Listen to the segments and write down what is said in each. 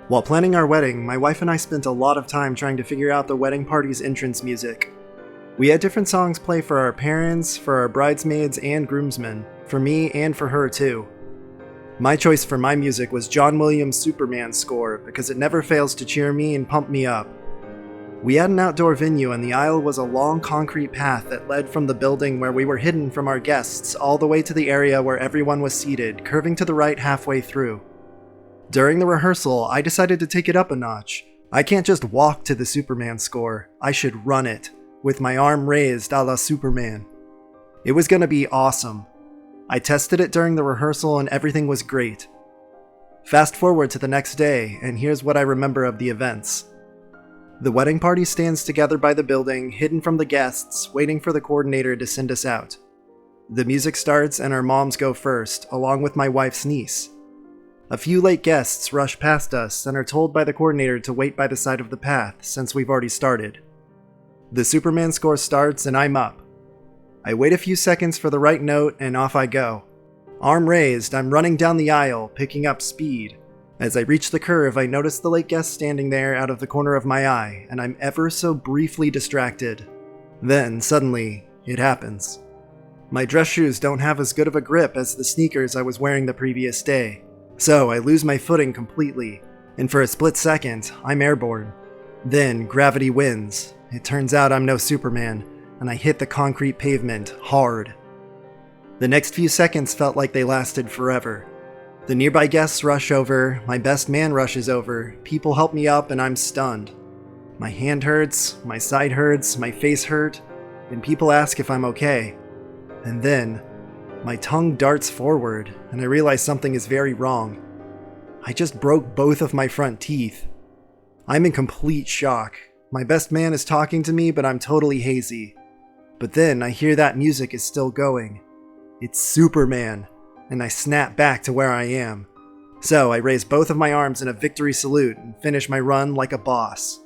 While planning our wedding, my wife and I spent a lot of time trying to figure out the wedding party's entrance music. We had different songs play for our parents, for our bridesmaids and groomsmen, for me and for her too. My choice for my music was John Williams' Superman score because it never fails to cheer me and pump me up. We had an outdoor venue and the aisle was a long concrete path that led from the building where we were hidden from our guests all the way to the area where everyone was seated, curving to the right halfway through. During the rehearsal, I decided to take it up a notch. I can't just walk to the Superman score, I should run it, with my arm raised a la Superman. It was gonna be awesome. I tested it during the rehearsal and everything was great. Fast forward to the next day, and here's what I remember of the events. The wedding party stands together by the building, hidden from the guests, waiting for the coordinator to send us out. The music starts and our moms go first, along with my wife's niece. A few late guests rush past us and are told by the coordinator to wait by the side of the path since we've already started. The Superman score starts and I'm up. I wait a few seconds for the right note and off I go. Arm raised, I'm running down the aisle, picking up speed. As I reach the curve, I notice the late guest standing there out of the corner of my eye, and I'm ever so briefly distracted. Then, suddenly, it happens. My dress shoes don't have as good of a grip as the sneakers I was wearing the previous day, so I lose my footing completely, and for a split second, I'm airborne. Then, gravity wins. It turns out I'm no Superman, and I hit the concrete pavement hard. The next few seconds felt like they lasted forever. The nearby guests rush over, my best man rushes over, people help me up and I'm stunned. My hand hurts, my side hurts, my face hurt, and people ask if I'm okay. And then, my tongue darts forward and I realize something is very wrong. I just broke both of my front teeth. I'm in complete shock. My best man is talking to me, but I'm totally hazy. But then I hear that music is still going. It's Superman. And I snap back to where I am. So I raise both of my arms in a victory salute and finish my run like a boss.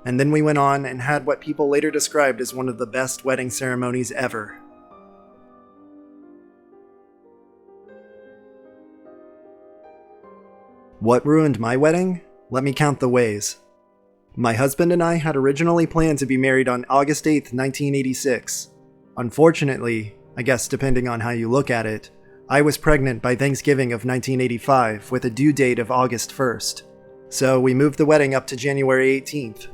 And then we went on and had what people later described as one of the best wedding ceremonies ever. What ruined my wedding? Let me count the ways. My husband and I had originally planned to be married on August 8th, 1986. Unfortunately, I guess depending on how you look at it, I was pregnant by Thanksgiving of 1985 with a due date of August 1st, so we moved the wedding up to January 18th.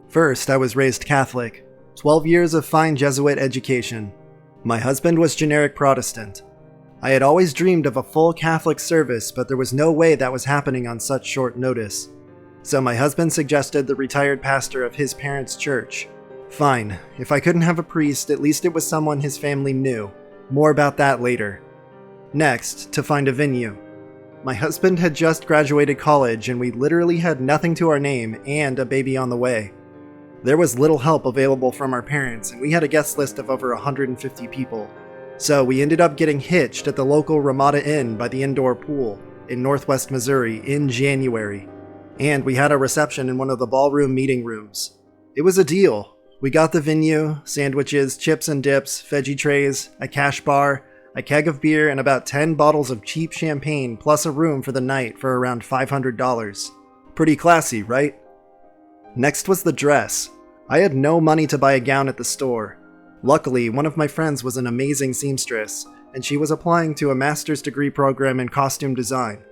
First, I was raised Catholic, 12 years of fine Jesuit education. My husband was generic Protestant. I had always dreamed of a full Catholic service, but there was no way that was happening on such short notice. So my husband suggested the retired pastor of his parents' church. Fine, if I couldn't have a priest, at least it was someone his family knew. More about that later. Next, to find a venue. My husband had just graduated college and we literally had nothing to our name and a baby on the way. There was little help available from our parents and we had a guest list of over 150 people. So we ended up getting hitched at the local Ramada Inn by the indoor pool in Northwest Missouri in January. And we had a reception in one of the ballroom meeting rooms. It was a deal. We got the venue, sandwiches, chips and dips, veggie trays, a cash bar, a keg of beer, and about 10 bottles of cheap champagne, plus a room for the night for around $500. Pretty classy, right? Next was the dress. I had no money to buy a gown at the store. Luckily, one of my friends was an amazing seamstress, and she was applying to a master's degree program in costume design.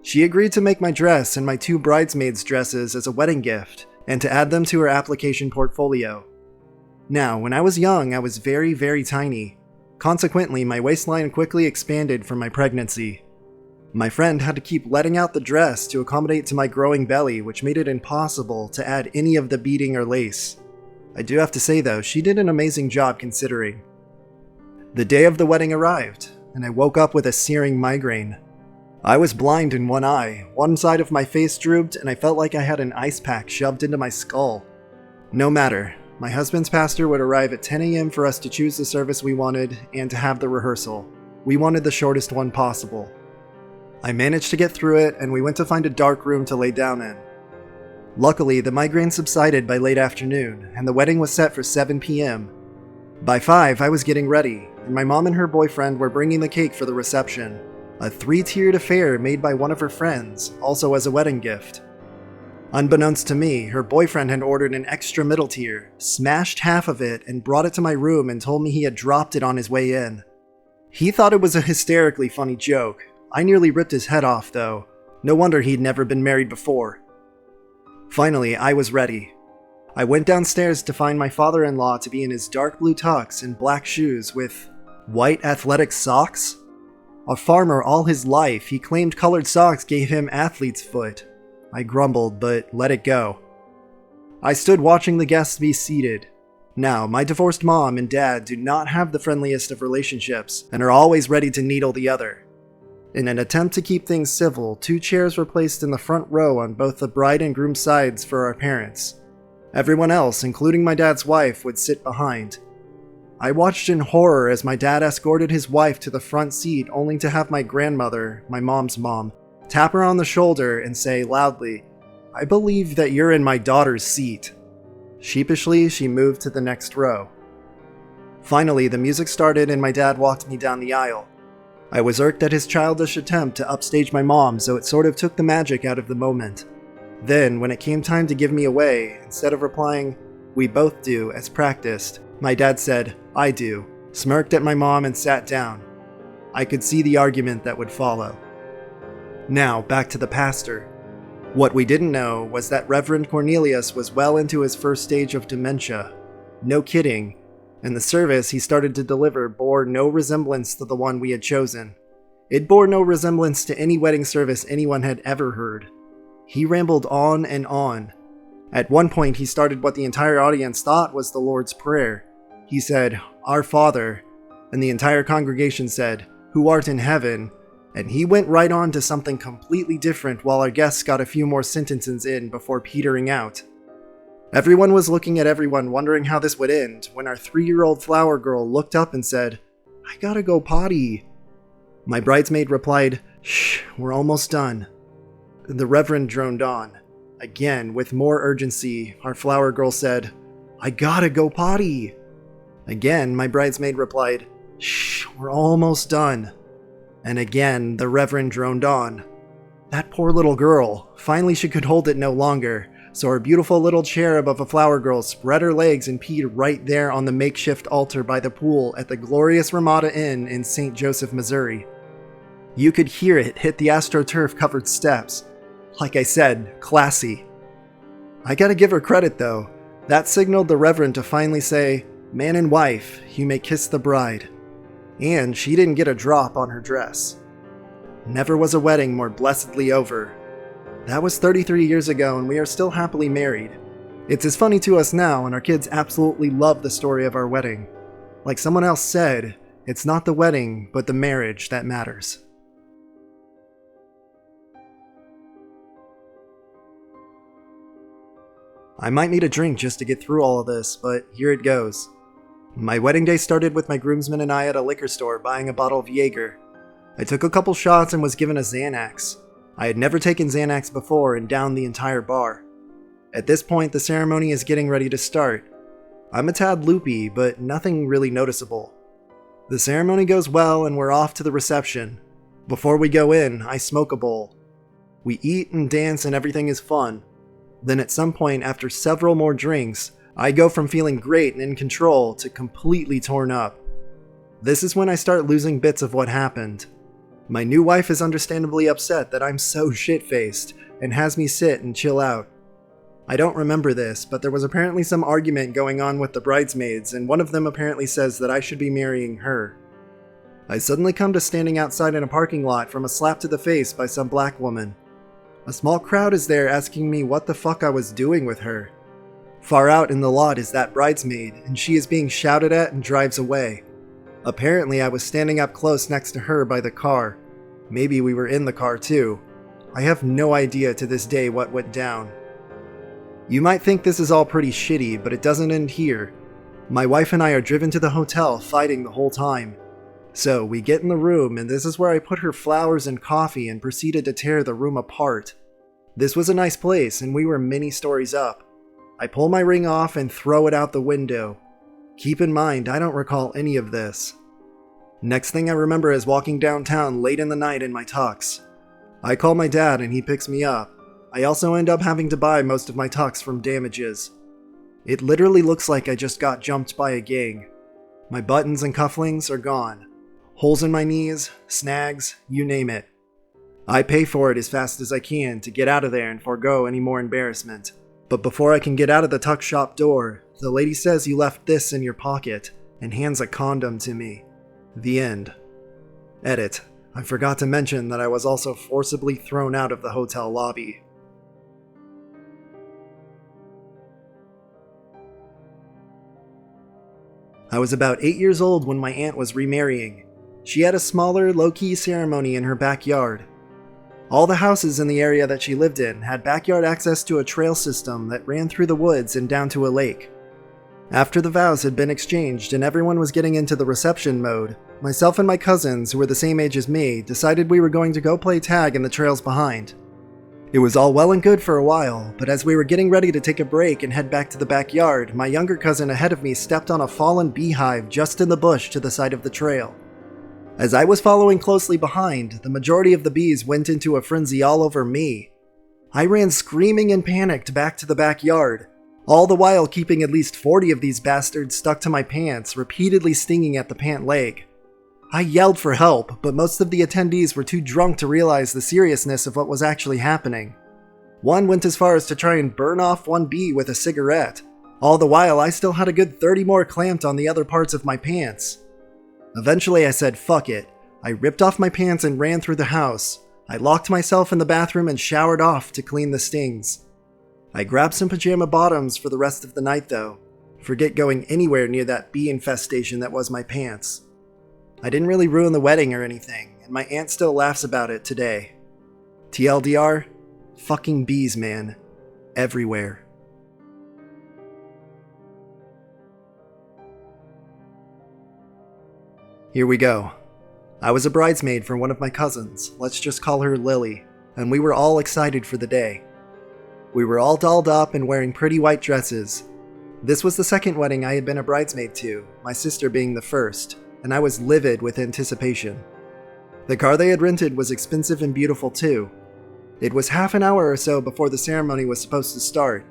She agreed to make my dress and my 2 bridesmaids' dresses as a wedding gift, and to add them to her application portfolio. Now, when I was young, I was very, very tiny. Consequently, my waistline quickly expanded from my pregnancy. My friend had to keep letting out the dress to accommodate to my growing belly, which made it impossible to add any of the beading or lace. I do have to say though, she did an amazing job considering. The day of the wedding arrived, and I woke up with a searing migraine. I was blind in one eye, one side of my face drooped, and I felt like I had an ice pack shoved into my skull. No matter. My husband's pastor would arrive at 10 a.m. for us to choose the service we wanted and to have the rehearsal. We wanted the shortest one possible. I managed to get through it and we went to find a dark room to lay down in. Luckily, the migraine subsided by late afternoon and the wedding was set for 7 p.m. By 5, I was getting ready and my mom and her boyfriend were bringing the cake for the reception. A 3-tiered affair made by one of her friends, also as a wedding gift. Unbeknownst to me, her boyfriend had ordered an extra middle tier, smashed half of it, and brought it to my room and told me he had dropped it on his way in. He thought it was a hysterically funny joke. I nearly ripped his head off, though. No wonder he'd never been married before. Finally, I was ready. I went downstairs to find my father-in-law to be in his dark blue tux and black shoes with white athletic socks? A farmer all his life, he claimed colored socks gave him athlete's foot. I grumbled, but let it go. I stood watching the guests be seated. Now, my divorced mom and dad do not have the friendliest of relationships and are always ready to needle the other. In an attempt to keep things civil, 2 chairs were placed in the front row on both the bride and groom sides for our parents. Everyone else, including my dad's wife, would sit behind. I watched in horror as my dad escorted his wife to the front seat only to have my grandmother, my mom's mom, tap her on the shoulder and say loudly, "I believe that you're in my daughter's seat." Sheepishly, she moved to the next row. Finally, the music started and my dad walked me down the aisle. I was irked at his childish attempt to upstage my mom, so it sort of took the magic out of the moment. Then, when it came time to give me away, instead of replying, "We both do," as practiced, my dad said, "I do," smirked at my mom and sat down. I could see the argument that would follow. Now, back to the pastor. What we didn't know was that Reverend Cornelius was well into his first stage of dementia. No kidding. And the service he started to deliver bore no resemblance to the one we had chosen. It bore no resemblance to any wedding service anyone had ever heard. He rambled on and on. At one point, he started what the entire audience thought was the Lord's Prayer. He said, "Our Father," and the entire congregation said, "Who art in heaven," and he went right on to something completely different while our guests got a few more sentences in before petering out. Everyone was looking at everyone wondering how this would end when our 3-year-old flower girl looked up and said, "I gotta go potty." My bridesmaid replied, "Shh, we're almost done." The Reverend droned on. Again, with more urgency, our flower girl said, "I gotta go potty." Again, my bridesmaid replied, "Shh, we're almost done." And again, the Reverend droned on. That poor little girl. Finally she could hold it no longer, so her beautiful little cherub of a flower girl spread her legs and peed right there on the makeshift altar by the pool at the glorious Ramada Inn in St. Joseph, Missouri. You could hear it hit the AstroTurf-covered steps. Like I said, classy. I gotta give her credit though. That signaled the Reverend to finally say, "Man and wife, you may kiss the bride." And she didn't get a drop on her dress. Never was a wedding more blessedly over. That was 33 years ago and we are still happily married. It's as funny to us now and our kids absolutely love the story of our wedding. Like someone else said, it's not the wedding, but the marriage that matters. I might need a drink just to get through all of this, but here it goes. My wedding day started with my groomsmen and I at a liquor store buying a bottle of Jaeger. I took a couple shots and was given a Xanax. I had never taken Xanax before and downed the entire bar. At this point, the ceremony is getting ready to start. I'm a tad loopy, but nothing really noticeable. The ceremony goes well and we're off to the reception. Before we go in, I smoke a bowl. We eat and dance and everything is fun. Then at some point after several more drinks, I go from feeling great and in control to completely torn up. This is when I start losing bits of what happened. My new wife is understandably upset that I'm so shit-faced and has me sit and chill out. I don't remember this, but there was apparently some argument going on with the bridesmaids and one of them apparently says that I should be marrying her. I suddenly come to standing outside in a parking lot from a slap to the face by some black woman. A small crowd is there asking me what the fuck I was doing with her. Far out in the lot is that bridesmaid, and she is being shouted at and drives away. Apparently I was standing up close next to her by the car. Maybe we were in the car too. I have no idea to this day what went down. You might think this is all pretty shitty, but it doesn't end here. My wife and I are driven to the hotel fighting the whole time. So we get in the room and this is where I put her flowers and coffee and proceeded to tear the room apart. This was a nice place and we were many stories up. I pull my ring off and throw it out the window. Keep in mind, I don't recall any of this. Next thing I remember is walking downtown late in the night in my tux. I call my dad and he picks me up. I also end up having to buy most of my tux from Damages. It literally looks like I just got jumped by a gang. My buttons and cufflinks are gone. Holes in my knees, snags, you name it. I pay for it as fast as I can to get out of there and forego any more embarrassment. But before I can get out of the tuck shop door, the lady says you left this in your pocket and hands a condom to me. The end. Edit. I forgot to mention that I was also forcibly thrown out of the hotel lobby. I was about 8 years old when my aunt was remarrying. She had a smaller, low-key ceremony in her backyard. All the houses in the area that she lived in had backyard access to a trail system that ran through the woods and down to a lake. After the vows had been exchanged and everyone was getting into the reception mode, myself and my cousins, who were the same age as me, decided we were going to go play tag in the trails behind. It was all well and good for a while, but as we were getting ready to take a break and head back to the backyard, my younger cousin ahead of me stepped on a fallen beehive just in the bush to the side of the trail. As I was following closely behind, the majority of the bees went into a frenzy all over me. I ran screaming and panicked back to the backyard, all the while keeping at least 40 of these bastards stuck to my pants, repeatedly stinging at the pant leg. I yelled for help, but most of the attendees were too drunk to realize the seriousness of what was actually happening. One went as far as to try and burn off one bee with a cigarette. All the while, I still had a good 30 more clamped on the other parts of my pants. Eventually, I said fuck it. I ripped off my pants and ran through the house. I locked myself in the bathroom and showered off to clean the stings. I grabbed some pajama bottoms for the rest of the night though. Forget going anywhere near that bee infestation that was my pants. I didn't really ruin the wedding or anything, and my aunt still laughs about it today. TLDR, fucking bees, man. Everywhere. Here we go. I was a bridesmaid for one of my cousins, let's just call her Lily, and we were all excited for the day. We were all dolled up and wearing pretty white dresses. This was the second wedding I had been a bridesmaid to, my sister being the first, and I was livid with anticipation. The car they had rented was expensive and beautiful too. It was half an hour or so before the ceremony was supposed to start.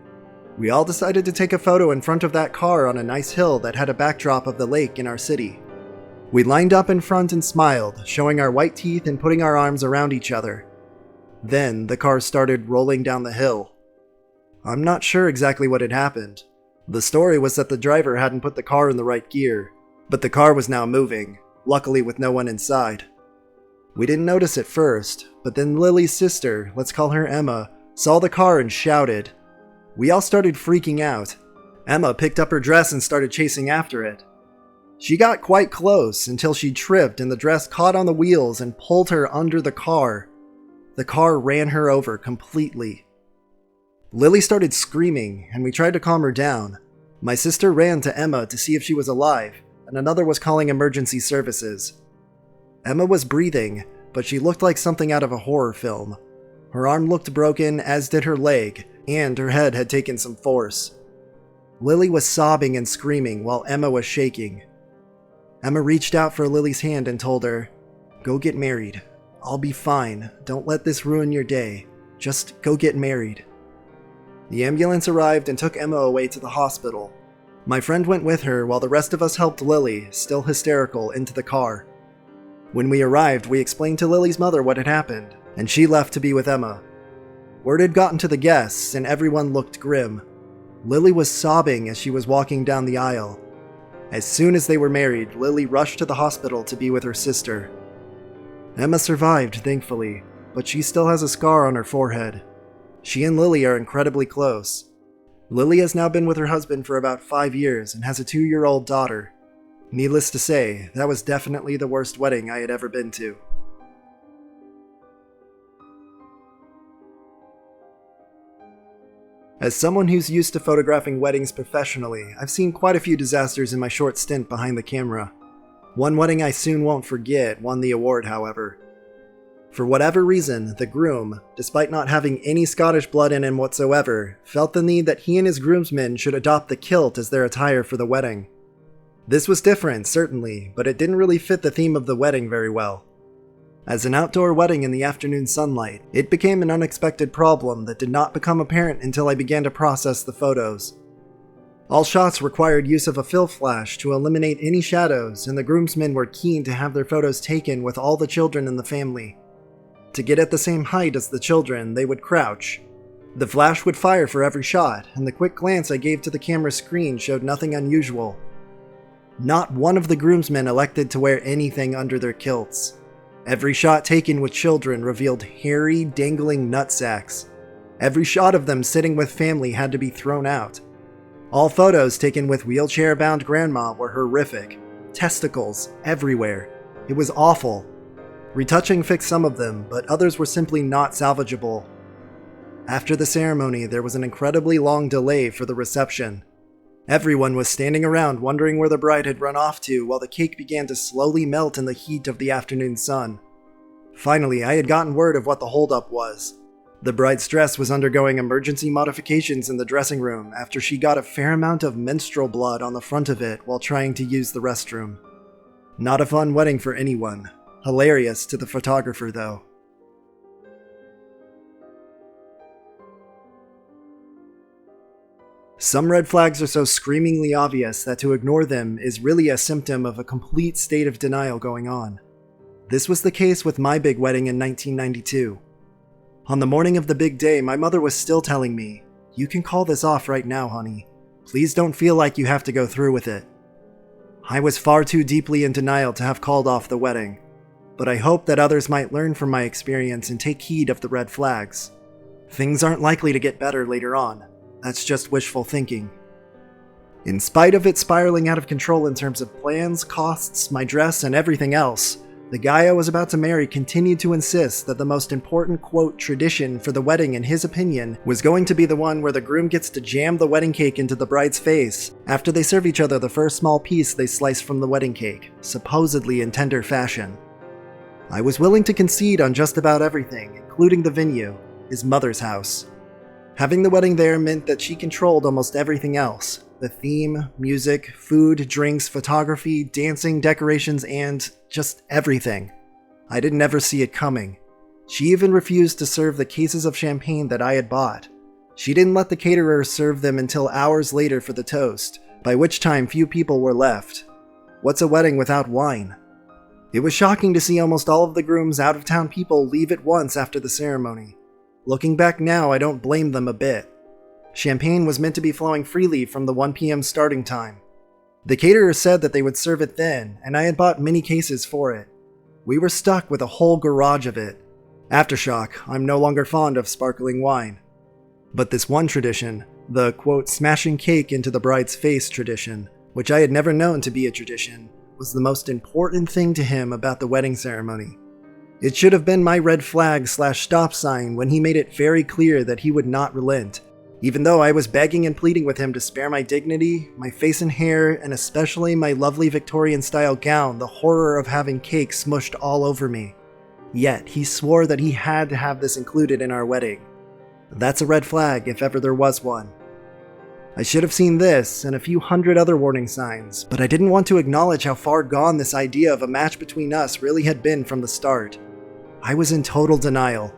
We all decided to take a photo in front of that car on a nice hill that had a backdrop of the lake in our city. We lined up in front and smiled, showing our white teeth and putting our arms around each other. Then the car started rolling down the hill. I'm not sure exactly what had happened. The story was that the driver hadn't put the car in the right gear, but the car was now moving, luckily with no one inside. We didn't notice at first, but then Lily's sister, let's call her Emma, saw the car and shouted. We all started freaking out. Emma picked up her dress and started chasing after it. She got quite close until she tripped and the dress caught on the wheels and pulled her under the car. The car ran her over completely. Lily started screaming and we tried to calm her down. My sister ran to Emma to see if she was alive, and another was calling emergency services. Emma was breathing, but she looked like something out of a horror film. Her arm looked broken, as did her leg, and her head had taken some force. Lily was sobbing and screaming while Emma was shaking. Emma reached out for Lily's hand and told her, "Go get married. I'll be fine. Don't let this ruin your day. Just go get married." The ambulance arrived and took Emma away to the hospital. My friend went with her while the rest of us helped Lily, still hysterical, into the car. When we arrived, we explained to Lily's mother what had happened, and she left to be with Emma. Word had gotten to the guests, and everyone looked grim. Lily was sobbing as she was walking down the aisle. As soon as they were married, Lily rushed to the hospital to be with her sister. Emma survived, thankfully, but she still has a scar on her forehead. She and Lily are incredibly close. Lily has now been with her husband for about 5 years and has a 2-year-old daughter. Needless to say, that was definitely the worst wedding I had ever been to. As someone who's used to photographing weddings professionally, I've seen quite a few disasters in my short stint behind the camera. One wedding I soon won't forget won the award, however. For whatever reason, the groom, despite not having any Scottish blood in him whatsoever, felt the need that he and his groomsmen should adopt the kilt as their attire for the wedding. This was different, certainly, but it didn't really fit the theme of the wedding very well. As an outdoor wedding in the afternoon sunlight, it became an unexpected problem that did not become apparent until I began to process the photos. All shots required use of a fill flash to eliminate any shadows, and the groomsmen were keen to have their photos taken with all the children in the family. To get at the same height as the children, they would crouch. The flash would fire for every shot, and the quick glance I gave to the camera screen showed nothing unusual. Not one of the groomsmen elected to wear anything under their kilts. Every shot taken with children revealed hairy, dangling nutsacks. Every shot of them sitting with family had to be thrown out. All photos taken with wheelchair-bound grandma were horrific. Testicles everywhere. It was awful. Retouching fixed some of them, but others were simply not salvageable. After the ceremony, there was an incredibly long delay for the reception. Everyone was standing around wondering where the bride had run off to while the cake began to slowly melt in the heat of the afternoon sun. Finally, I had gotten word of what the holdup was. The bride's dress was undergoing emergency modifications in the dressing room after she got a fair amount of menstrual blood on the front of it while trying to use the restroom. Not a fun wedding for anyone. Hilarious to the photographer, though. Some red flags are so screamingly obvious that to ignore them is really a symptom of a complete state of denial going on. This was the case with my big wedding in 1992. On the morning of the big day, my mother was still telling me, "You can call this off right now, honey. Please don't feel like you have to go through with it." I was far too deeply in denial to have called off the wedding, but I hope that others might learn from my experience and take heed of the red flags. Things aren't likely to get better later on. That's just wishful thinking. In spite of it spiraling out of control in terms of plans, costs, my dress, and everything else, the guy I was about to marry continued to insist that the most important, quote, tradition for the wedding, in his opinion, was going to be the one where the groom gets to jam the wedding cake into the bride's face after they serve each other the first small piece they slice from the wedding cake, supposedly in tender fashion. I was willing to concede on just about everything, including the venue, his mother's house. Having the wedding there meant that she controlled almost everything else. The theme, music, food, drinks, photography, dancing, decorations, and just everything. I didn't ever see it coming. She even refused to serve the cases of champagne that I had bought. She didn't let the caterer serve them until hours later for the toast, by which time few people were left. What's a wedding without wine? It was shocking to see almost all of the groom's out-of-town people leave at once after the ceremony. Looking back now, I don't blame them a bit. Champagne was meant to be flowing freely from the 1 p.m. starting time. The caterer said that they would serve it then, and I had bought many cases for it. We were stuck with a whole garage of it. Aftershock, I'm no longer fond of sparkling wine. But this one tradition, the, quote, smashing cake into the bride's face tradition, which I had never known to be a tradition, was the most important thing to him about the wedding ceremony. It should have been my red flag / stop sign when he made it very clear that he would not relent, even though I was begging and pleading with him to spare my dignity, my face and hair, and especially my lovely Victorian-style gown, the horror of having cake smushed all over me. Yet, he swore that he had to have this included in our wedding. That's a red flag if ever there was one. I should have seen this and a few hundred other warning signs, but I didn't want to acknowledge how far gone this idea of a match between us really had been from the start. I was in total denial.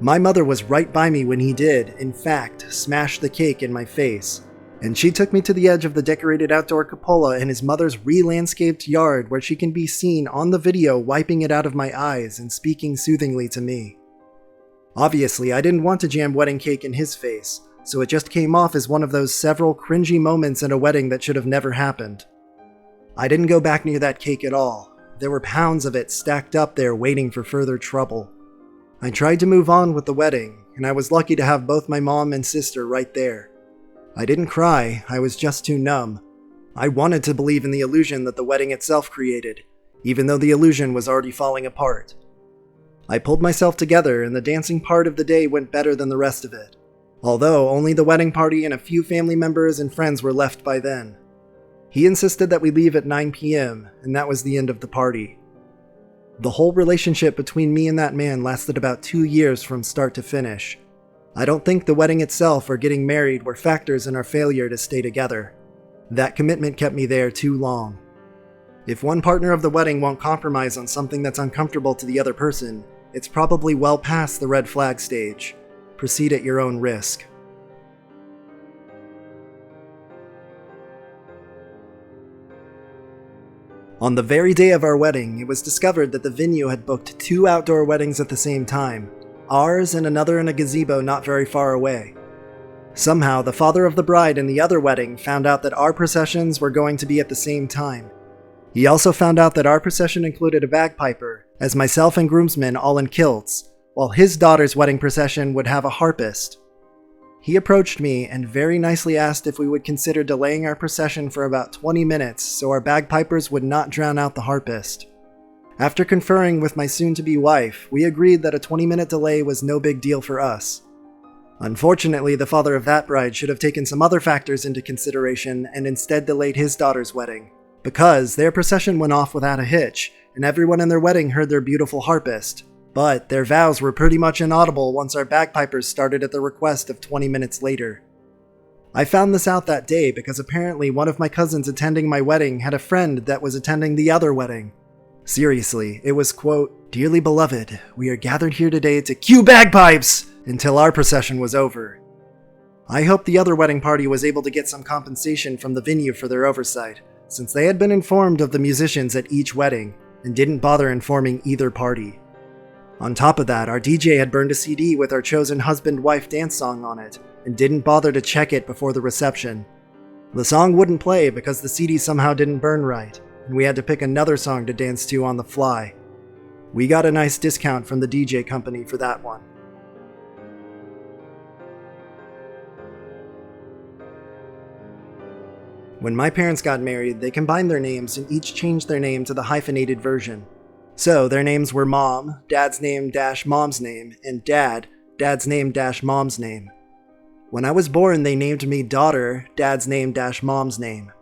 My mother was right by me when he did, in fact, smash the cake in my face, and she took me to the edge of the decorated outdoor cupola in his mother's re-landscaped yard where she can be seen on the video wiping it out of my eyes and speaking soothingly to me. Obviously, I didn't want to jam wedding cake in his face, so it just came off as one of those several cringy moments in a wedding that should have never happened. I didn't go back near that cake at all. There were pounds of it stacked up there waiting for further trouble. I tried to move on with the wedding, and I was lucky to have both my mom and sister right there. I didn't cry, I was just too numb. I wanted to believe in the illusion that the wedding itself created, even though the illusion was already falling apart. I pulled myself together, and the dancing part of the day went better than the rest of it, although only the wedding party and a few family members and friends were left by then. He insisted that we leave at 9 p.m., and that was the end of the party. The whole relationship between me and that man lasted about 2 years from start to finish. I don't think the wedding itself or getting married were factors in our failure to stay together. That commitment kept me there too long. If one partner of the wedding won't compromise on something that's uncomfortable to the other person, it's probably well past the red flag stage. Proceed at your own risk. On the very day of our wedding, it was discovered that the venue had booked 2 outdoor weddings at the same time, ours and another in a gazebo not very far away. Somehow, the father of the bride in the other wedding found out that our processions were going to be at the same time. He also found out that our procession included a bagpiper, as myself and groomsmen all in kilts, while his daughter's wedding procession would have a harpist. He approached me and very nicely asked if we would consider delaying our procession for about 20 minutes so our bagpipers would not drown out the harpist. After conferring with my soon-to-be wife, we agreed that a 20-minute delay was no big deal for us. Unfortunately, the father of that bride should have taken some other factors into consideration and instead delayed his daughter's wedding, because their procession went off without a hitch, and everyone in their wedding heard their beautiful harpist. But their vows were pretty much inaudible once our bagpipers started at the request of 20 minutes later. I found this out that day because apparently one of my cousins attending my wedding had a friend that was attending the other wedding. Seriously, it was, quote, "Dearly beloved, we are gathered here today to cue bagpipes!" until our procession was over. I hope the other wedding party was able to get some compensation from the venue for their oversight, since they had been informed of the musicians at each wedding and didn't bother informing either party. On top of that, our DJ had burned a CD with our chosen husband-wife dance song on it, and didn't bother to check it before the reception. The song wouldn't play because the CD somehow didn't burn right, and we had to pick another song to dance to on the fly. We got a nice discount from the DJ company for that one. When my parents got married, they combined their names and each changed their name to the hyphenated version. So their names were Mom, Dad's name dash Mom's name, and Dad, Dad's name dash Mom's name. When I was born, they named me Daughter, Dad's name dash Mom's name.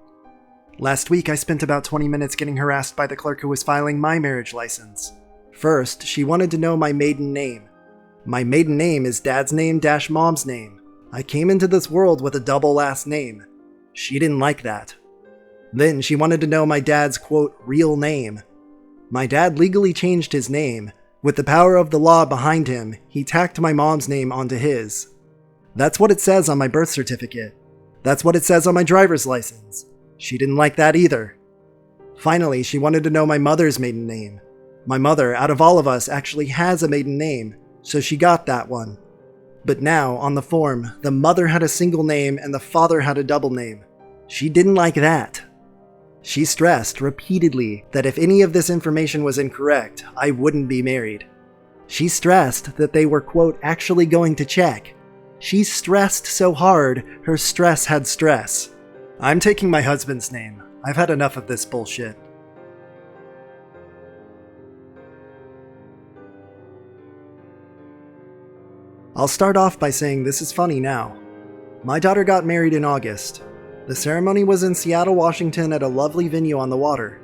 Last week, I spent about 20 minutes getting harassed by the clerk who was filing my marriage license. First, she wanted to know my maiden name. My maiden name is Dad's name dash Mom's name. I came into this world with a double last name. She didn't like that. Then she wanted to know my dad's, quote, real name. My dad legally changed his name. With the power of the law behind him, he tacked my mom's name onto his. That's what it says on my birth certificate. That's what it says on my driver's license. She didn't like that either. Finally, she wanted to know my mother's maiden name. My mother, out of all of us, actually has a maiden name, so she got that one. But now, on the form, the mother had a single name and the father had a double name. She didn't like that. She stressed repeatedly that if any of this information was incorrect, I wouldn't be married. She stressed that they were, quote, actually going to check. She stressed so hard, her stress had stress. I'm taking my husband's name. I've had enough of this bullshit. I'll start off by saying this is funny now. My daughter got married in August. The ceremony was in Seattle, Washington at a lovely venue on the water.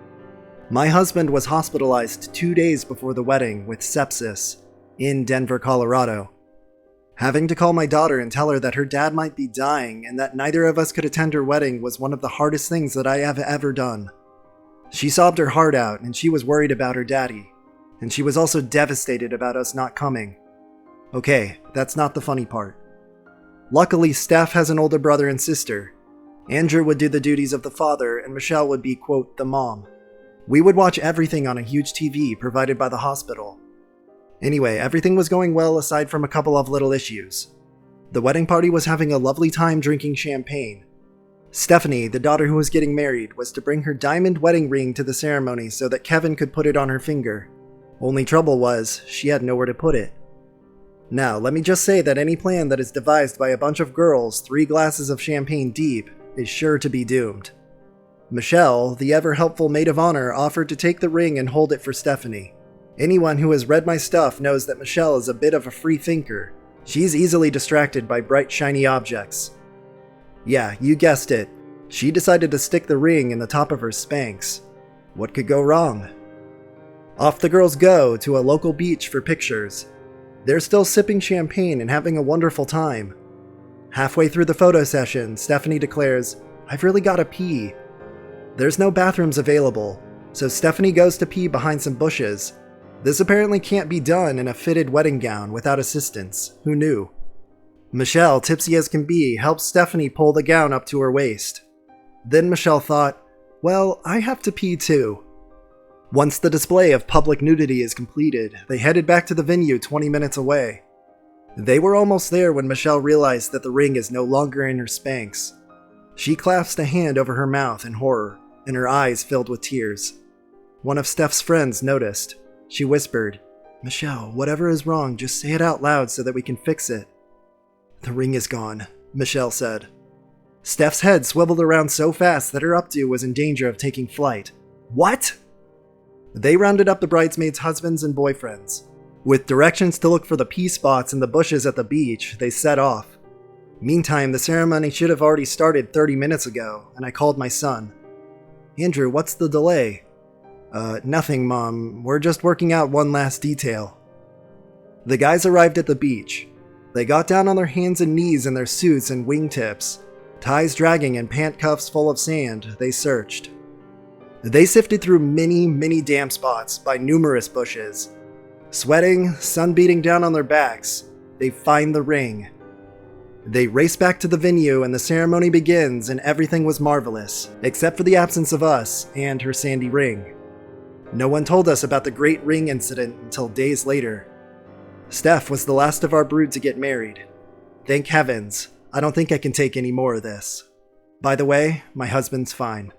My husband was hospitalized 2 days before the wedding with sepsis in Denver, Colorado. Having to call my daughter and tell her that her dad might be dying and that neither of us could attend her wedding was one of the hardest things that I have ever done. She sobbed her heart out and she was worried about her daddy. And she was also devastated about us not coming. Okay, that's not the funny part. Luckily, Steph has an older brother and sister. Andrew would do the duties of the father, and Michelle would be, quote, the mom. We would watch everything on a huge TV provided by the hospital. Anyway, everything was going well aside from a couple of little issues. The wedding party was having a lovely time drinking champagne. Stephanie, the daughter who was getting married, was to bring her diamond wedding ring to the ceremony so that Kevin could put it on her finger. Only trouble was, she had nowhere to put it. Now, let me just say that any plan that is devised by a bunch of girls 3 glasses of champagne deep is sure to be doomed. Michelle, the ever-helpful maid of honor, offered to take the ring and hold it for Stephanie. Anyone who has read my stuff knows that Michelle is a bit of a free thinker. She's easily distracted by bright, shiny objects. Yeah, you guessed it. She decided to stick the ring in the top of her Spanx. What could go wrong? Off the girls go to a local beach for pictures. They're still sipping champagne and having a wonderful time. Halfway through the photo session, Stephanie declares, I've really gotta pee." There's no bathrooms available, so Stephanie goes to pee behind some bushes. This apparently can't be done in a fitted wedding gown without assistance. Who knew? Michelle, tipsy as can be, helps Stephanie pull the gown up to her waist. Then Michelle thought, well, I have to pee too. Once the display of public nudity is completed, they headed back to the venue 20 minutes away. They were almost there when Michelle realized that the ring is no longer in her Spanx. She clasped a hand over her mouth in horror, and her eyes filled with tears. One of Steph's friends noticed. She whispered, "Michelle, whatever is wrong, just say it out loud so that we can fix it." "The ring is gone," Michelle said. Steph's head swiveled around so fast that her updo was in danger of taking flight. What? They rounded up the bridesmaids' husbands and boyfriends. With directions to look for the pee spots in the bushes at the beach, they set off. Meantime, the ceremony should have already started 30 minutes ago, and I called my son. "Andrew, what's the delay?" Nothing, Mom. We're just working out one last detail." The guys arrived at the beach. They got down on their hands and knees in their suits and wingtips. Ties dragging and pant cuffs full of sand, they searched. They sifted through many damp spots by numerous bushes. Sweating, sun beating down on their backs, they find the ring. They race back to the venue and the ceremony begins, and everything was marvelous, except for the absence of us and her sandy ring. No one told us about the great ring incident until days later. Steph was the last of our brood to get married. Thank heavens, I don't think I can take any more of this. By the way, my husband's fine.